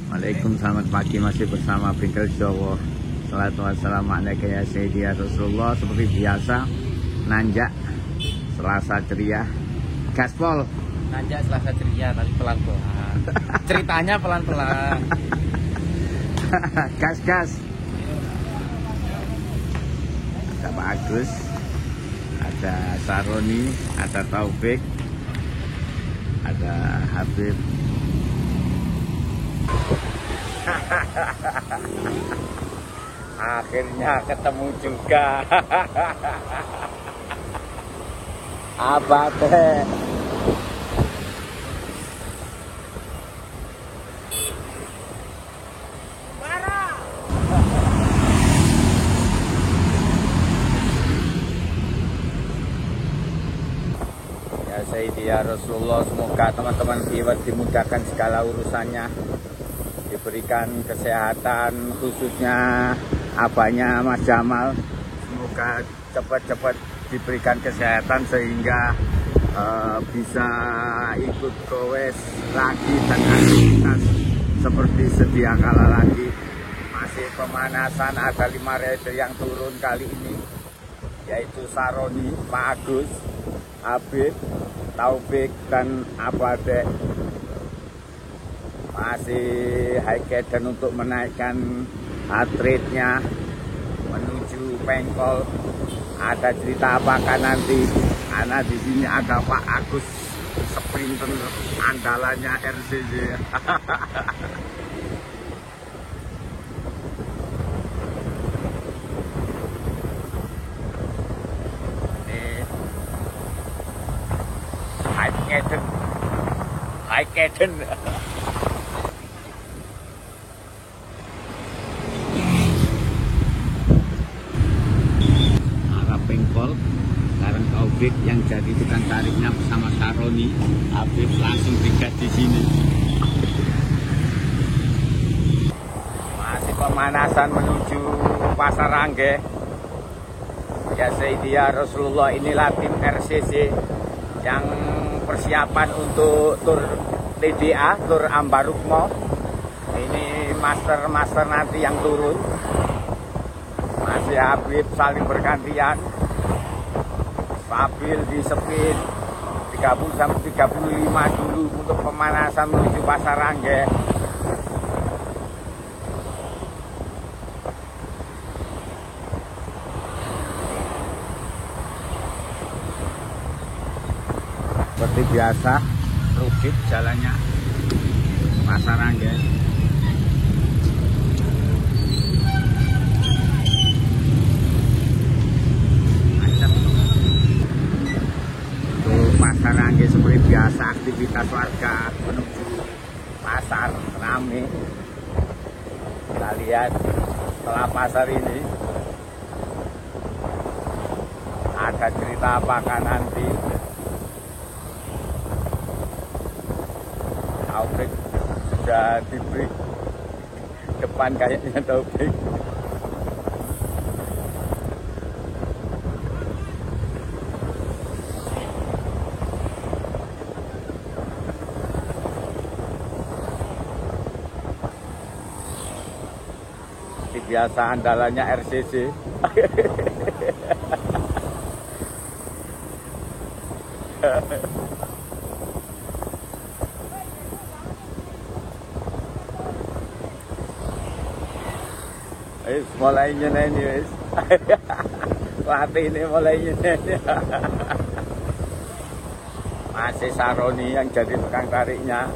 Waalaikumsalam, selamat pagi, masih bersama Bengkel Jawa. Salatu wassalamu alaika ya Sayyidi ya Rasulullah. Seperti biasa, nanjak Selasa ceria. Gaspol. Nanjak Selasa ceria tapi pelan-pelan. Ceritanya pelan-pelan. Gas. Ada Pak Agus, ada Saroni, ada Taufik, ada Habib. Akhirnya ketemu juga. Apa teh? Ya Sayyidi ya Rasulullah, semoga teman-teman viewers dimudahkan segala urusannya, diberikan kesehatan, khususnya abahnya Mas Jamal. Semoga cepat-cepat diberikan kesehatan sehingga bisa ikut goes lagi dan aktivitas seperti sedia kala lagi. Masih pemanasan, ada 5 rider yang turun kali ini, yaitu Saroni, Pak Agus, Habib, Taufik, dan Abade. Masih high cadence untuk menaikkan heart rate-nya menuju Pengkol. Ada cerita apakah nanti? Karena di sini ada Pak Agus, sprinter andalannya RCC. High cadence. Pengkol, sekarang Taufik yang jadi tukang tariknya bersama Saroni, Habib langsung digas di sini. Masih pemanasan menuju Pasar Rangge. Ya Sayyidi ya Rasulullah, inilah tim RCC yang persiapan untuk tur TDA, tur Ambarukmo. Ini master nanti yang turun. Masih Habib saling bergantian. Stabil di speed 30 sampai 35 dulu untuk pemanasan menuju Pasar Rangge. Seperti biasa, rukit jalannya Pasar Rangge. Pasar Rangge seperti biasa, aktivitas warga menuju pasar rame. Kita lihat setelah pasar ini ada cerita apakah nanti. Taufik sudah diberi depan kayaknya Taufik. Biasa andalannya RCC. Mulai nyeneni wis. Latih ini mulai nyeneni. Masih Saroni yang jadi tukang tariknya.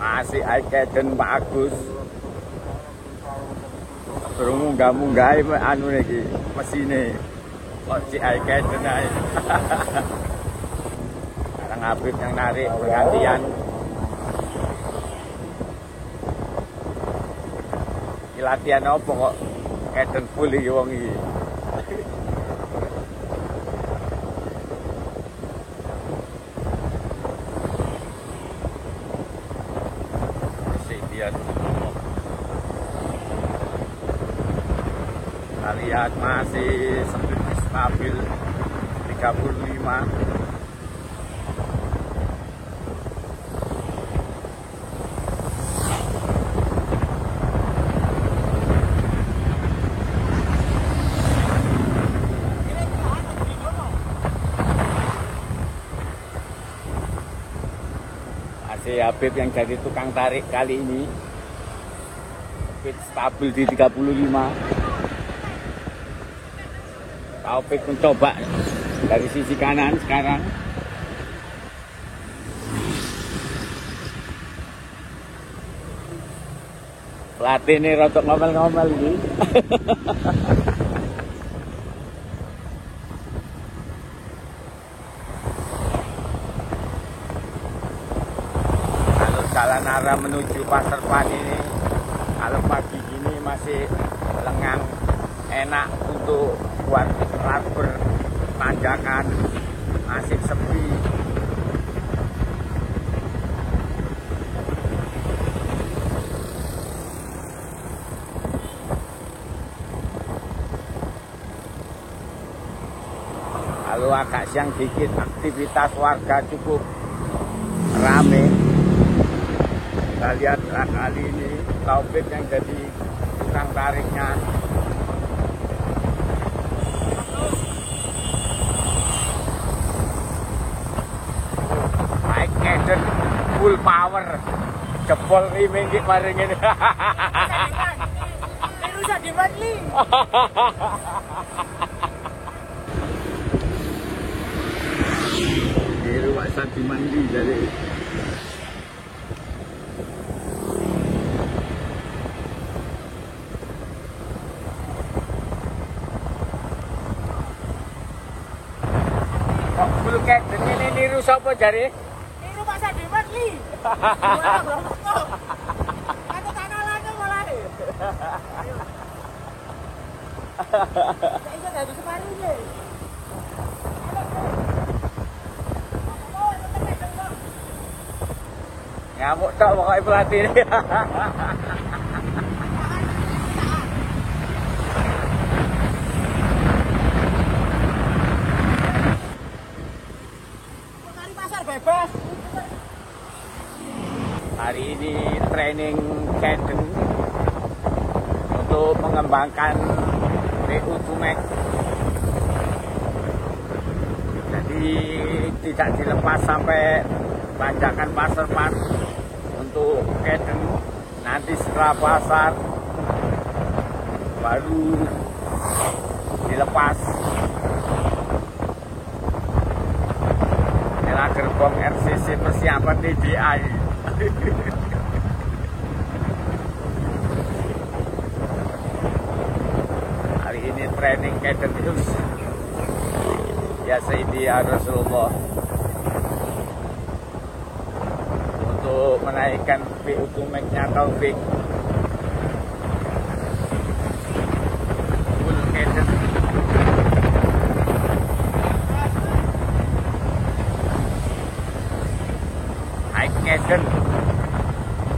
Masih high cadence Pak Agus. Terus munggah-munggah anu niki mesine. Kok si high cadence ae. Sekarang Habib yang narik bergantian. Iki latihan apa kok cadence full iki wong iki. Kita lihat masih stabil 35. Si Habib yang jadi tukang tarik kali ini speed stabil di 35. Taufik mencoba dari sisi kanan sekarang. Pelatih ini rotok ngomel-ngomel ini. Kalau jalan arah menuju Pasar Pan ini, kalau pagi gini masih lengang, enak untuk buat rubber tanjakan, masih sepi. Kalau agak siang dikit aktivitas warga cukup rame. Kita lihat kali ini Taufik yang jadi tukang tariknya. Naik Eden full power, jebol riming iki bareng ini. Rusak di Madli. Rumah Sati mandi jadi kok full kayak ini niru siapa jari? Ini rumah Sati Madli. Aku kanalannya mulai. Saya ada separuhnya. Ngamuk tak pokoknya pelatih ini. Cari pasar bebas. Hari ini training Caden untuk mengembangkan PU2 Max. Jadi tidak dilepas sampai tanjakan Pasar Pan untuk Caden. Nanti setelah pasar baru dilepas. Inilah gerbong RCC persiapan TDI. Hari ini training Caden News. Ya Sayyidi ya Rasulullah. Untuk menaikkan PU2 Max-nya Taufik. Full Caden. High Caden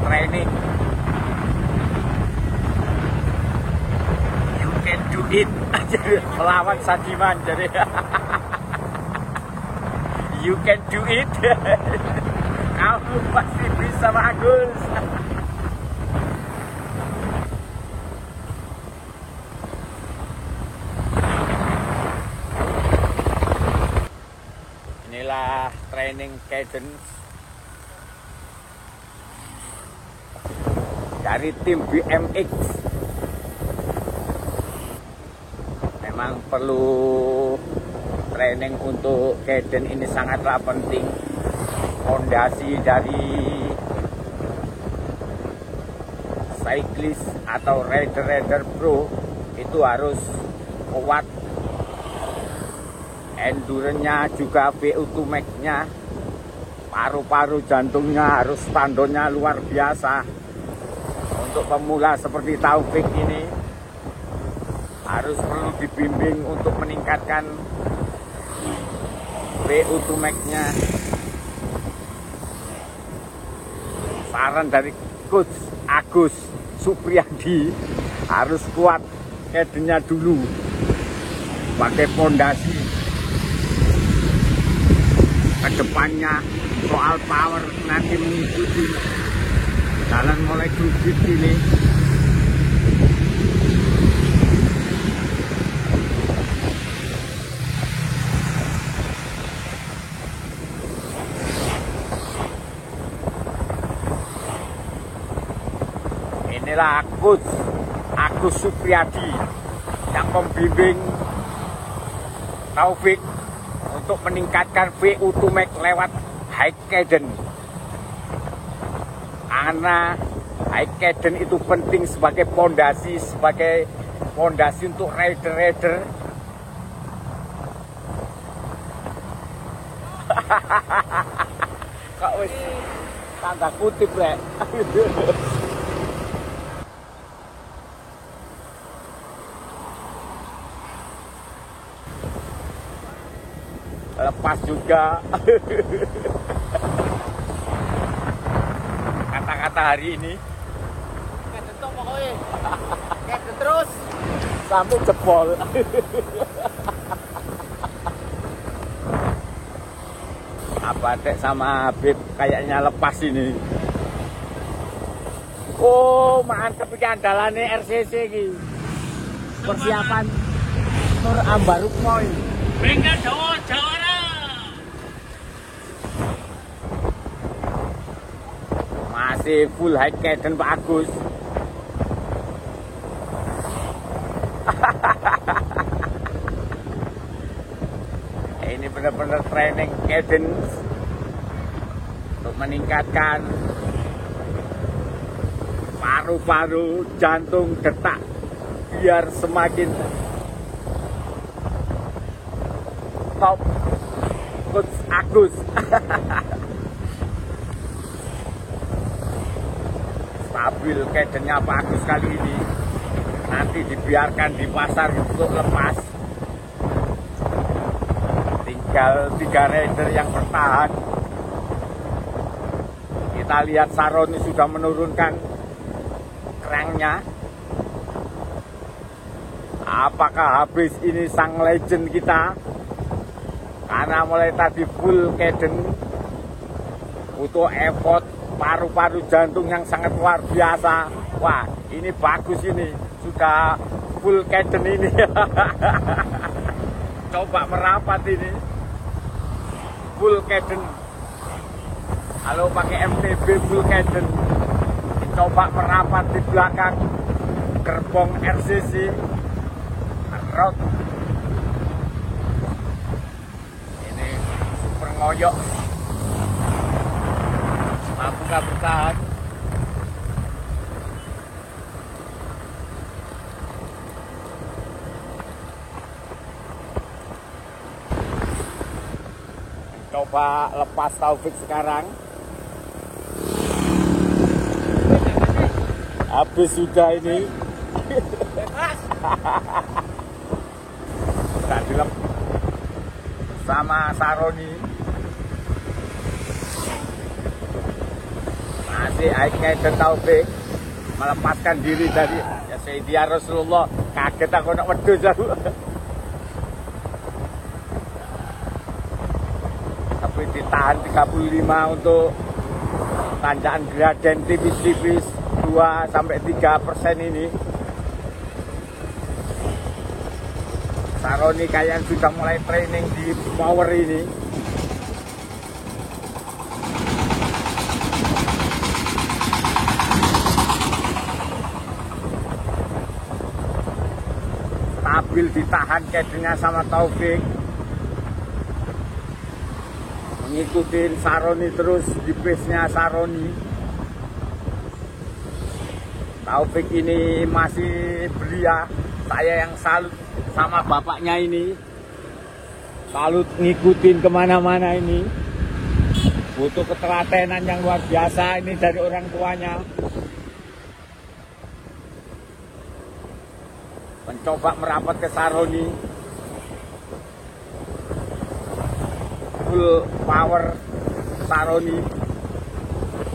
training. You can do it. Melawan Sadiman jadi. You can do it. Kamu pasti bisa bagus. Inilah training cadence dari tim BMX. Memang perlu training untuk cadence ini sangatlah penting. Fondasi dari cyclist atau rider pro itu harus kuat, endurance-nya juga PU2 Max-nya, paru-paru jantungnya harus standarnya luar biasa. Untuk pemula seperti Taufik ini harus perlu dibimbing untuk meningkatkan PU2 Max-nya. Saran dari Coach Agus Supriyadi harus kuat Cadennya dulu pakai fondasi. Kedepannya soal power nanti mengikuti jalan mulai duduk ini. Inilah Coach Agus Supriyadi yang membimbing Taufik untuk meningkatkan VO2 max lewat high cadence. Karena high cadence itu penting sebagai pondasi untuk rider-rider. Kok wis tanda kutip rek. Lepas juga. Kata-kata hari ini Kedentok pokoknya. Keden terus. sampai jebol. Abadek sama Habib kayaknya lepas ini. Oh, mantep iki andalane RCC iki. Persiapan Nur Ambarukmo iki. Bengkel Jawa Jawara. Masih full high cadence Pak Agus. Ini benar-benar training cadence untuk meningkatkan paru-paru, jantung, detak biar semakin top. Coach Agus. Stabil cadence-nya Pak Agus kali ini. Nanti dibiarkan di pasar untuk lepas. Tinggal 3 rider yang bertahan. Kita lihat Saroni sudah menurunkan cranknya. Apakah habis ini sang legend kita? Karena mulai tadi full cadence, butuh effort, paru-paru jantung yang sangat luar biasa. Wah, ini bagus ini, sudah full cadence ini. Coba merapat ini, full cadence. Kalau pakai MTB full cadence, coba merapat di belakang gerbong RCC road. Ini super ngoyok, mampu gak bertahan. Coba lepas Taufik sekarang. Habis sudah ini. Sudah dilep sama Saroni. Masih Aiken Taufik melepaskan diri dari ya Sayyidina Rasulullah. Kaget aku nak wedhus aku. Tapi ditahan 35 untuk tanjakan gradien tipis-tipis 2-3% ini. Saroni kayaknya sudah mulai training di power ini. Stabil ditahan cadence-nya sama Taufik. Ngikutin Saroni terus di pace-nya Saroni. Taufik ini masih belia. Saya yang salut sama bapaknya ini. Salut ngikutin kemana-mana ini. Butuh ketelatenan yang luar biasa ini dari orang tuanya. Mencoba merapat ke Saroni. Full power Saroni.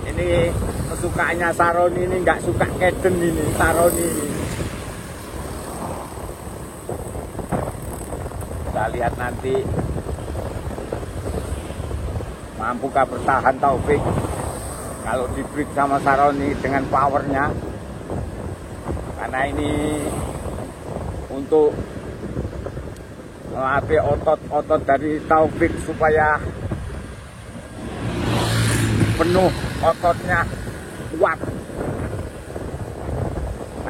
Ini kesukaannya Saroni ini, nggak suka cadence ini Saroni ini. Kita lihat nanti mampukah bertahan Taufik kalau di break sama Saroni dengan powernya. Karena ini untuk melatih otot-otot dari Taufik supaya penuh ototnya kuat.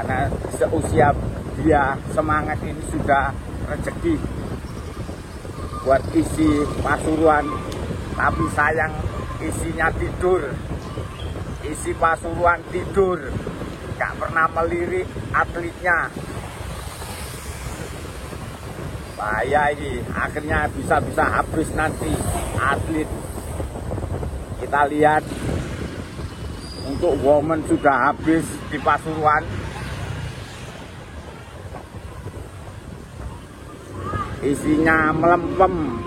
karena seusia dia semangat ini sudah rezeki buat isi Pasuruan, tapi sayang isinya tidur. Isi Pasuruan tidur, gak pernah melirik atletnya. Bahaya ini, akhirnya bisa habis nanti atlet. Kita lihat untuk woman sudah habis di Pasuruan. Isinya melempem.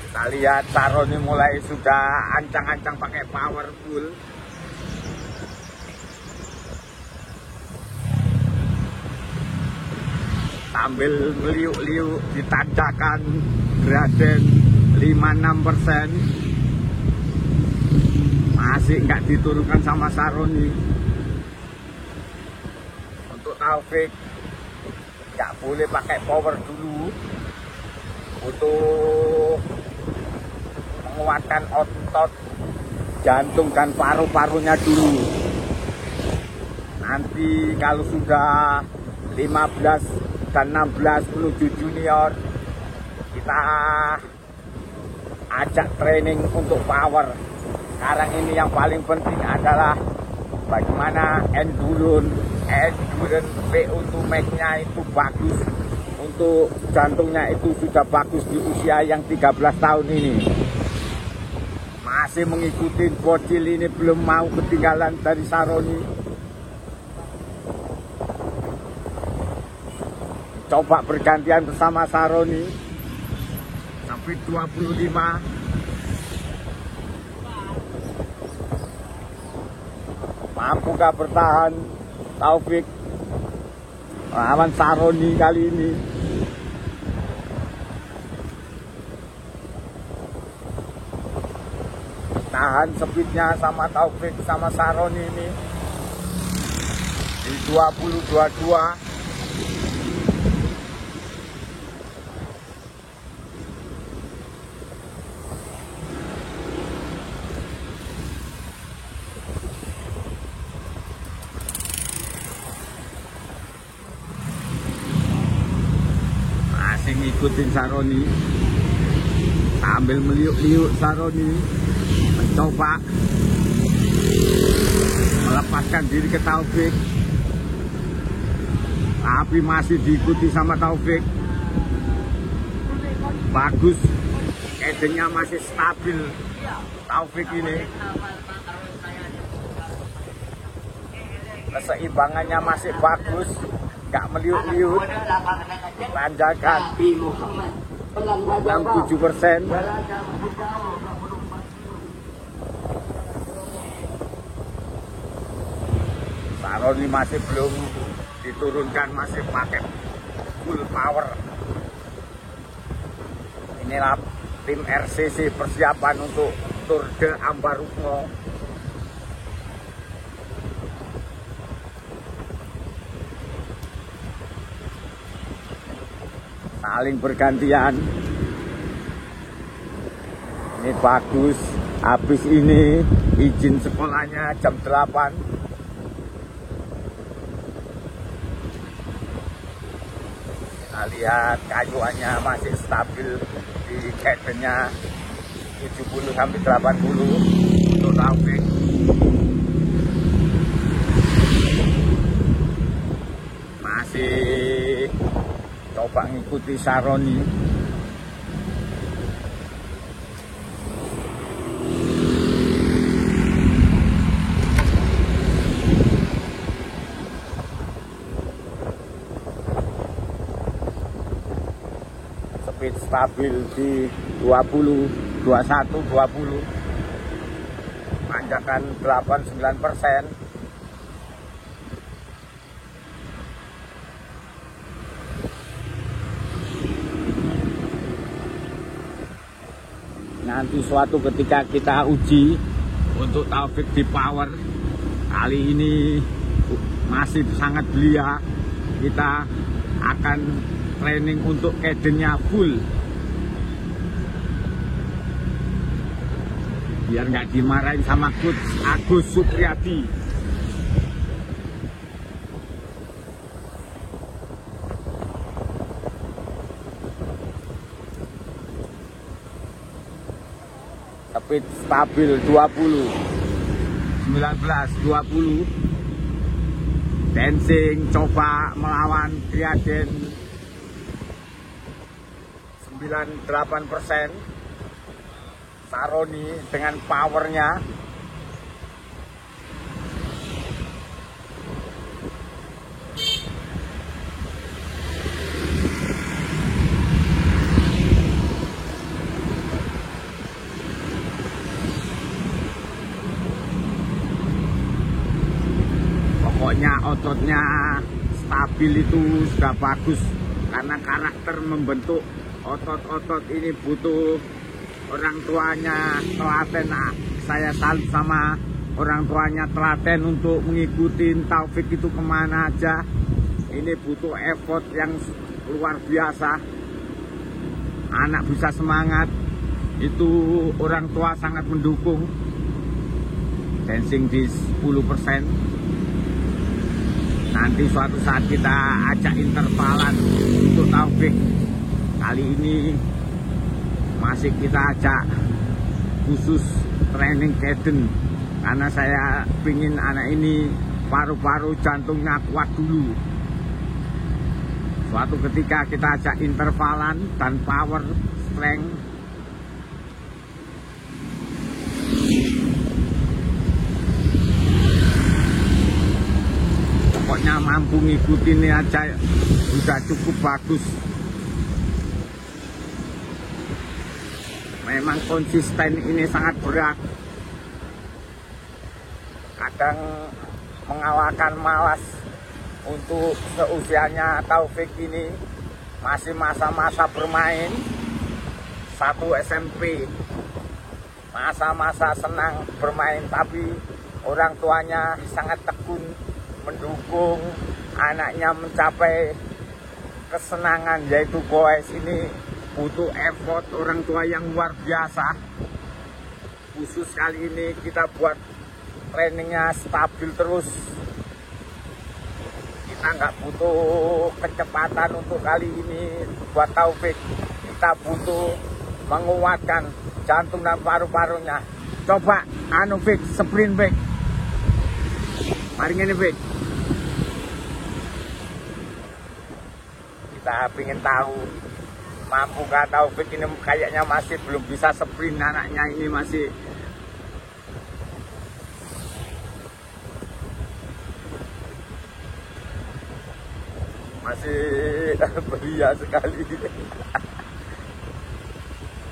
Kita lihat Saroni mulai sudah ancang-ancang pakai powerful. Sambil meliuk-liuk ditanjakan Graden 56%. Masih nggak diturunkan sama Saroni. Untuk Taufik nggak boleh pakai power dulu untuk menguatkan otot jantung dan paru-parunya dulu. Nanti kalau sudah 15 dan 16 menuju junior, kita ajak training untuk power. Sekarang ini yang paling penting adalah bagaimana endurance VO2 max-nya itu bagus. Untuk jantungnya itu sudah bagus di usia yang 13 tahun ini. Masih mengikuti bocil ini, belum mau ketinggalan dari Saroni. Coba bergantian bersama Saroni sampai 25. Mampukah bertahan Taufik lawan Saroni kali ini? Tahan speednya sama Taufik sama Saroni ini di 20-22. Ngikutin Saroni sambil meliuk-liuk. Saroni mencoba melepaskan diri ke Taufik, tapi masih diikuti sama Taufik. Bagus, edengnya masih stabil Taufik ini. Keseimbangannya masih bagus, gak meliuk-liuk. Tanjakan 67%. Saroni masih belum diturunkan, masih pakai full power. Inilah tim RCC persiapan untuk Tour de Ambarukmo. Saling bergantian. Ini bagus. Habis ini izin sekolahnya jam 8. Kita lihat kayuannya masih stabil di kedennya 70 sampai 80 untuk Taufik. Masih coba ngikuti Saroni. Speed stabil di 20, 21, 20. Tanjakan 8-9%. Nanti suatu ketika kita uji untuk Taufik di power. Kali ini masih sangat belia. Kita akan training untuk kedennya full, biar nggak dimarahin sama Coach Agus Supriyadi. speed stabil 20, 19, 20. Dancing coba melawan Triaden 98%. Saroni dengan powernya. Pokoknya ototnya stabil itu sudah bagus, karena karakter membentuk otot-otot ini butuh orang tuanya telaten. Saya salut sama orang tuanya telaten untuk mengikuti Taufik itu kemana aja. Ini butuh effort yang luar biasa. Anak bisa semangat, itu orang tua sangat mendukung. Dancing di 10%. Nanti suatu saat kita ajak intervalan untuk Taufik. Kali ini masih kita ajak khusus training cadence, karena saya ingin anak ini paru-paru jantungnya kuat dulu. Suatu ketika kita ajak intervalan dan power strength. Pokoknya mampu ngikutin ini aja sudah cukup bagus. Memang konsisten ini sangat berat. Kadang mengalahkan malas untuk seusianya Taufik ini. Masih masa-masa bermain 1 SMP. Masa-masa senang bermain, tapi orang tuanya sangat tekun mendukung anaknya mencapai kesenangan, yaitu goes ini butuh effort orang tua yang luar biasa. Khusus kali ini kita buat trainingnya stabil terus. Kita nggak butuh kecepatan untuk kali ini buat Taufik. Kita butuh menguatkan jantung dan paru-parunya. Coba Fik, sprint Fik. Mari ini Fik. Kita ingin tahu mampukah Taufik ini. Kayaknya masih belum bisa sprint, anaknya ini masih beria sekali.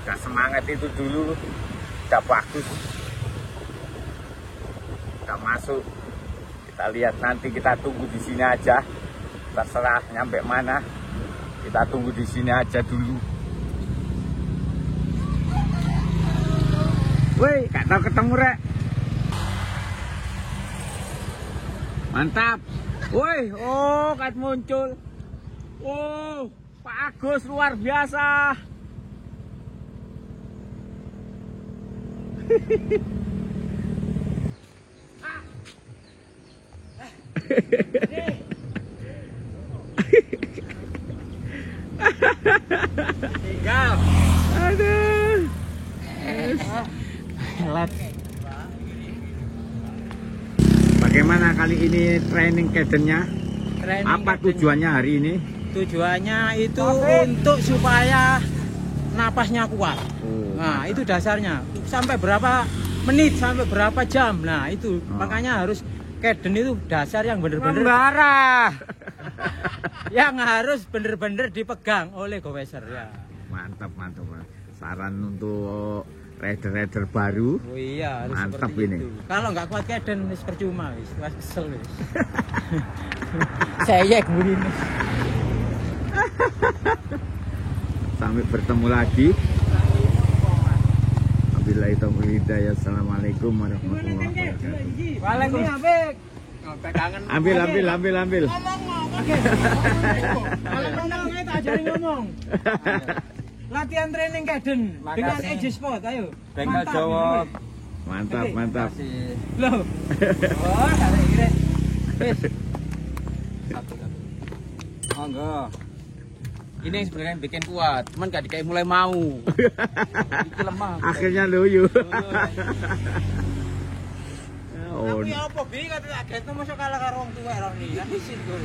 Udah semangat itu dulu, udah bagus, udah masuk. Kita lihat nanti, kita tunggu di sini aja, terserah nyampe mana. Kita tunggu di sini aja dulu. Woi, gak tau ketemu rek. Mantap. Woi, oh kat muncul. Oh, Pak Agus luar biasa. Tinggal. Aduh. Bagaimana kali ini training cadence-nya? Apa tujuannya hari ini? Tujuannya itu untuk supaya napasnya kuat. Nah, itu dasarnya. Sampai berapa menit, sampai berapa jam. Nah, itu makanya harus cadence itu dasar yang bener-bener membara. Yang harus bener-bener dipegang oleh goweser ya. Mantap, mantap. Saran untuk rider-rider baru. Oh iya, harus mantap seperti ini. Itu. Kalau nggak kuat cadence wis percuma wis, kesel wis. Saya begini. Sampai bertemu lagi. Wabillahi taufiq hidayah. Assalamualaikum warahmatullahi wabarakatuh. Waalaikumsalam. Ambil. Ngomong tak ajarin ngomong. Latihan training cadence dengan Edge Sport, ayo. Bengkel jawab. Mantap. Loh. Oh, kare iki. Wis. Monggo. Ini yang sebenarnya bikin kuat, cuman gak dikayak mulai mau. Iki lemah. Akhirnya loyo. Aku ya apa bi kata agen masuk kalah karo wong tuwek ro ni. Kan isin, Bro.